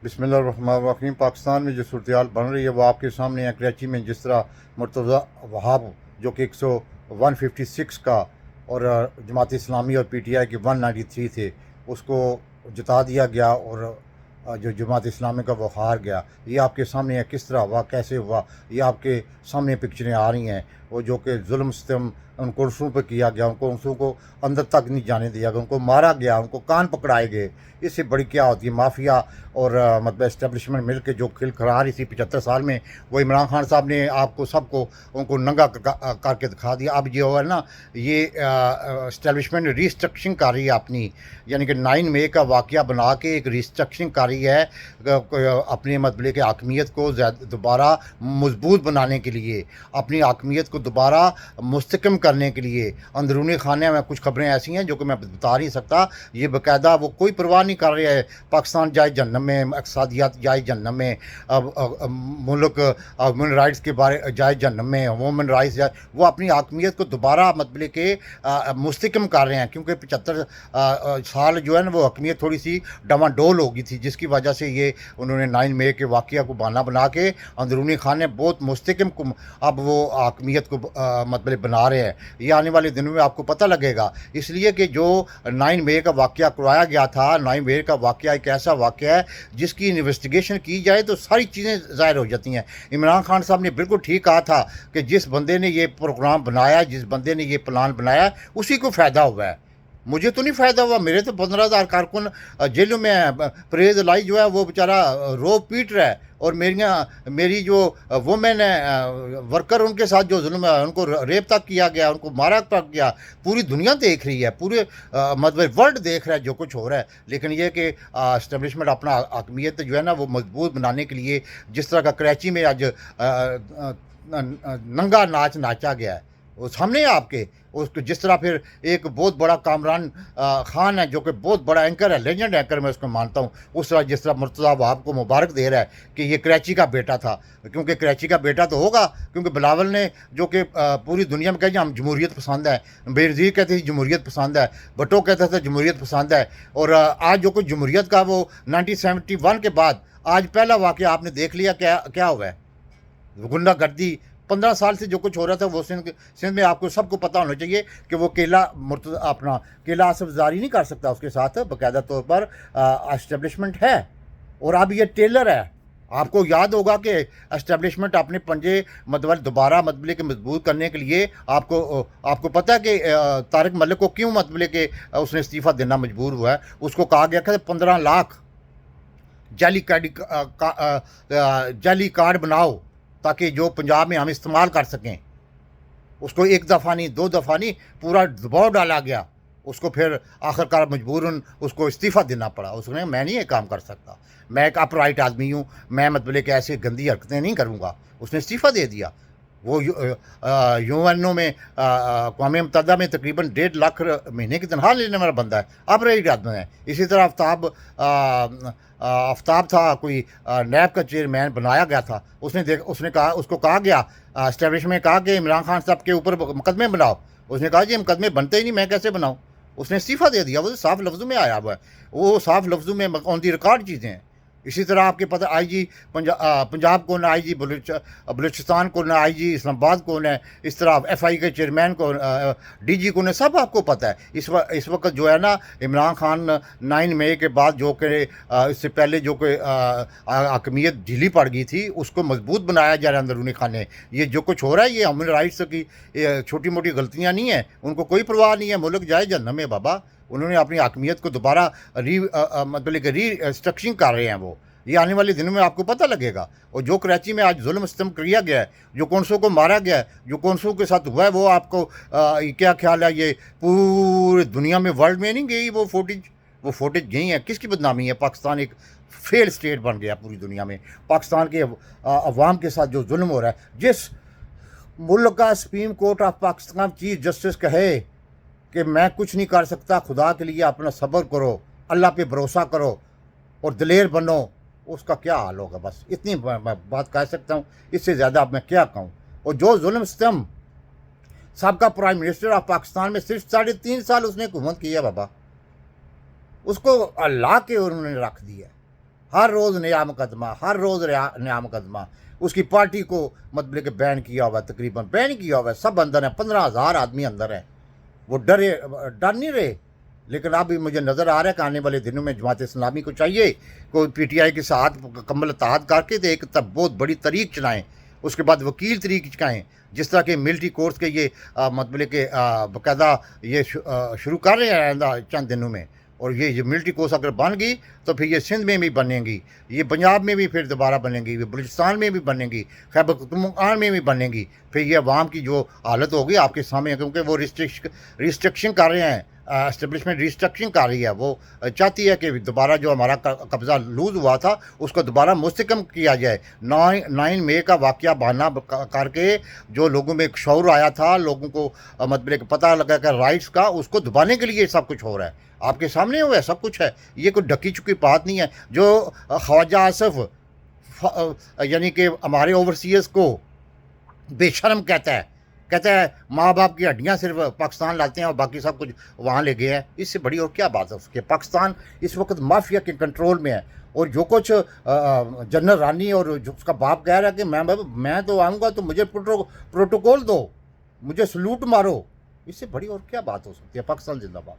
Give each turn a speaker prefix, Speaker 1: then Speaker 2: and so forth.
Speaker 1: बिस्मिल्लाहिर्रहमानिर्रहीम। पाकिस्तान में जो सूरत बन रही है वो आपके सामने है। कराची में जिस तरह मुर्तज़ा वहाब जो कि 156 का और जमात इस्लामी और PTI के 193 थे उसको जिता दिया गया और जो जमात इस्लामी का वो हार गया। ये आपके सामने है किस तरह हुआ, कैसे हुआ, ये आपके सामने पिक्चरें आ रही हैं। वो जो कि जुल्म सितम उन कुर्सियों पर किया गया, उन कुर्सियों को अंदर तक नहीं जाने दिया गया, उनको मारा गया, उनको कान पकड़ाए गए। इससे बड़ी क्या होती है माफिया और मतलब इस्टेब्लिशमेंट मिल के जो खिलखिला रही थी 75 साल में, वो इमरान खान साहब ने आपको सबको उनको नंगा करके दिखा दिया। अब जो है ना, ये इस्टेब्लिशमेंट रिस्ट्रक्चरिंग कर रही है अपनी, यानी कि 9 मई का वाक़या बना के एक रिस्ट्रक्चरिंग कर रही है अपने मतलब के हकमियत को दोबारा मजबूत बनाने के लिए, अपनी हकमियत को दोबारा मुस्तकम करने के लिए। अंदरूनी खाने में कुछ खबरें ऐसी हैं जो कि मैं बता नहीं सकता। ये बाकायदा वो कोई परवाह नहीं कर रहे है, पाकिस्तान जाए जहन्नम में, इक़्तिसादियात जाए जहन्नम में, मुल्क ह्यूमन राइट्स के बारे जाए जहन्नम में, ह्यूमन राइट्स जाए। वो अपनी हकमियत को दोबारा मतलब के मुस्तकम कर रहे हैं, क्योंकि 75 साल जो है ना वो हकमियत थोड़ी सी डमाडोल हो गई थी, जिसकी वजह से ये उन्होंने 9 मई के वाक़या को बहाना बना के अंदरूनी खाने बहुत मुस्तकम को अब वो हकमियत को मतलब बना रहे हैं। ये आने वाले दिनों में आपको पता लगेगा, इसलिए कि जो 9 मई का वाक़या करवाया गया था, 9 मई का वाक़या एक ऐसा वाक़या है जिसकी इन्वेस्टिगेशन की जाए तो सारी चीज़ें ज़ाहिर हो जाती हैं। इमरान खान साहब ने बिल्कुल ठीक कहा था कि जिस बंदे ने ये प्रोग्राम बनाया, जिस बंदे ने ये प्लान बनाया, उसी को फ़ायदा हुआ है। मुझे तो नहीं फ़ायदा हुआ, मेरे तो 15,000 कारकुन जेलों में है। परहेज लाई जो है वो बेचारा रो पीट रहा है, और मेरी जो वुमेन है वर्कर, उनके साथ जो जुल्म है, उनको रेप तक किया गया, उनको मारा तक गया। पूरी दुनिया देख रही है, पूरे मतलब वर्ल्ड देख रहा है जो कुछ हो रहा है। लेकिन ये कि इस्टेब्लिशमेंट अपना हकमियत जो है ना वो मजबूत बनाने के लिए, जिस तरह का कराची में आज नंगा नाच नाचा गया है, वो सामने है आपके। उसको जिस तरह फिर एक बहुत बड़ा कामरान खान है जो कि बहुत बड़ा एंकर है, लेजेंड एंकर मैं उसको मानता हूँ, उस तरह जिस तरह मुर्तज़ा वहाब को मुबारक दे रहा है कि ये कराची का बेटा था, क्योंकि कराची का बेटा तो होगा, क्योंकि बिलावल ने जो कि पूरी दुनिया में कहे हम जमहूरियत पसंद है, बेनज़ीर कहते थे जमहूरियत पसंद है, भुट्टो कहते थे जमहूरियत पसंद है। और आज जो कुछ जमहूरियत का वो 1971 के बाद आज पहला वाक़या आपने देख लिया क्या क्या हुआ है। गुंडागर्दी 15 साल से जो कुछ हो रहा था वो सिंध में आपको सबको पता होना चाहिए कि वो केला आसफ जारी नहीं कर सकता, उसके साथ बाकायदा तौर पर एस्टेब्लिशमेंट है। और अब ये टेलर है। आपको याद होगा कि एस्टेब्लिशमेंट अपने पंजे मतलब दोबारा मतलब के मजबूत करने के लिए आपको पता है कि तारिक मलिक को क्यों मतलब के उसने इस्तीफ़ा देना मजबूर हुआ है। उसको कहा गया कि 15 लाख जाली कार्ड बनाओ ताकि जो पंजाब में हम इस्तेमाल कर सकें। उसको एक दफ़ा नहीं, 2 दफ़ा नहीं, पूरा दबाव डाला गया। उसको फिर आखिरकार मजबूरन उसको इस्तीफ़ा देना पड़ा। उसने मैं नहीं ये काम कर सकता, मैं एक अपराइट आदमी हूँ, मैं मतलब कि ऐसे गंदी हरकतें नहीं करूँगा। उसने इस्तीफ़ा दे दिया। वो UNO में अक़वाम मुत्तहिदा में तकरीबन 1.5 लाख महीने की तनख्वाह लेने वाला बंदा है, अपराइट आदमी है। इसी तरह आफ्ताब था, कोई नैब का चेयरमैन बनाया गया था। उसने कहा, उसको कहा गया इस्टेब्लिशमेंट में कहा कि इमरान खान साहब के ऊपर मुकदमे बनाओ। उसने कहा जी मुकदमे बनते ही नहीं, मैं कैसे बनाऊँ। उसने इस्तीफ़ा दे दिया। वो तो साफ लफ्ज़ों में आया हुआ है, वो साफ लफ्ज़ों में ऑन दी रिकॉर्ड चीज़ें हैं। इसी तरह आपके पता IG पंजाब कौन है, IG बलूचिस्तान कौन है, IG इस्लामाबाद कौन है, इस तरह FI के चेयरमैन कौन, DG कौन है, सब आपको पता है। इस वक्त जो है ना इमरान खान 9 मई के बाद जो कि इससे पहले जो कि हकमियत ढीली पड़ गई थी, उसको मजबूत बनाया जा रहा है अंदरूनी खाने। ये जो कुछ हो रहा है ये ह्यूमन राइट्स की छोटी मोटी गलतियाँ नहीं हैं, उनको कोई परवाह नहीं है। मुल्क जाए जहन्नम में बाबा। उन्होंने अपनी हकमियत को दोबारा मतलब रीस्ट्रक्चरिंग कर रहे हैं वो। ये आने वाले दिनों में आपको पता लगेगा। और जो कराची में आज जुल्म सितम किया गया है, जो कौंसों को मारा गया है, जो कौंसों के साथ हुआ है, वो आपको क्या ख्याल है ये पूरी दुनिया में वर्ल्ड में नहीं गई वो फुटेज गई है। किसकी बदनामी है? पाकिस्तान एक फेल स्टेट बन गया पूरी दुनिया में। पाकिस्तान के अवाम के साथ जो जुल्म हो रहा है, जिस मुल्क का supreme court of Pakistan chief justice कहे कि मैं कुछ नहीं कर सकता, खुदा के लिए अपना सब्र करो, अल्लाह पे भरोसा करो और दिलेर बनो, उसका क्या हाल होगा। बस इतनी मैं बात कह सकता हूँ, इससे ज़्यादा अब मैं क्या कहूँ। और जो जुल्म सितम सबका प्राइम मिनिस्टर ऑफ पाकिस्तान में सिर्फ 3.5 साल उसने हुकूमत की है बाबा, उसको अल्लाह के उन्होंने रख दिया। हर रोज़ नया मुकदमा, हर रोज़ नया मुकदमा। उसकी पार्टी को मतलब कि बैन किया हुआ है, तकरीबन बैन किया हुआ है, सब अंदर हैं, 15,000 आदमी अंदर हैं। वो डर नहीं रहे। लेकिन अभी मुझे नज़र आ रहा है कि आने वाले दिनों में जमात इस्लामी को चाहिए कोई PTI के साथ मुकम्मल इत्तेहाद करके तो एक बहुत बड़ी तरीक चलाएँ, उसके बाद वकील तरीक चलाएँ, जिस तरह के मिलिट्री कोर्स के ये मतलब कि बाकायदा ये शुरू कर रहे हैं चंद दिनों में। और ये मिलिट्री कोर्स अगर बन गई तो फिर ये सिंध में भी बनेंगी, ये पंजाब में भी फिर दोबारा बनेंगी, ये बलूचिस्तान में भी बनेंगी, खैबर पख्तूनख्वा में भी बनेंगी। फिर ये अवाम की जो हालत होगी आपके सामने, क्योंकि वो रिस्ट्रिक्शन कर रहे हैं, इस्टेब्लिशमेंट रिस्ट्रक्चरिंग कर रही है। वो चाहती है कि दोबारा जो हमारा कब्ज़ा लूज़ हुआ था उसको दोबारा मुस्तकम किया जाए। 9 मई का वाक़या बहाना करके जो लोगों में एक शऊर आया था, लोगों को मतलब एक पता लगा कि राइट्स का, उसको दबाने के लिए सब कुछ हो रहा है। आपके सामने हुआ है, सब कुछ है, ये कोई ढकी चुकी बात नहीं है। जो ख्वाजा आसिफ यानी कि हमारे ओवरसीज़ को बेशर्म कहता है माँ बाप की हड्डियाँ सिर्फ पाकिस्तान लाते हैं और बाकी सब कुछ वहाँ ले गए हैं। इससे बड़ी और क्या बात है उसके। पाकिस्तान इस वक्त माफिया के कंट्रोल में है। और जो कुछ जनरल रानी और जो उसका बाप कह रहा है कि मैं तो आऊँगा तो मुझे प्रोटोकॉल दो, मुझे सलूट मारो, इससे बड़ी और क्या बात हो सकती है। पाकिस्तान जिंदाबाद।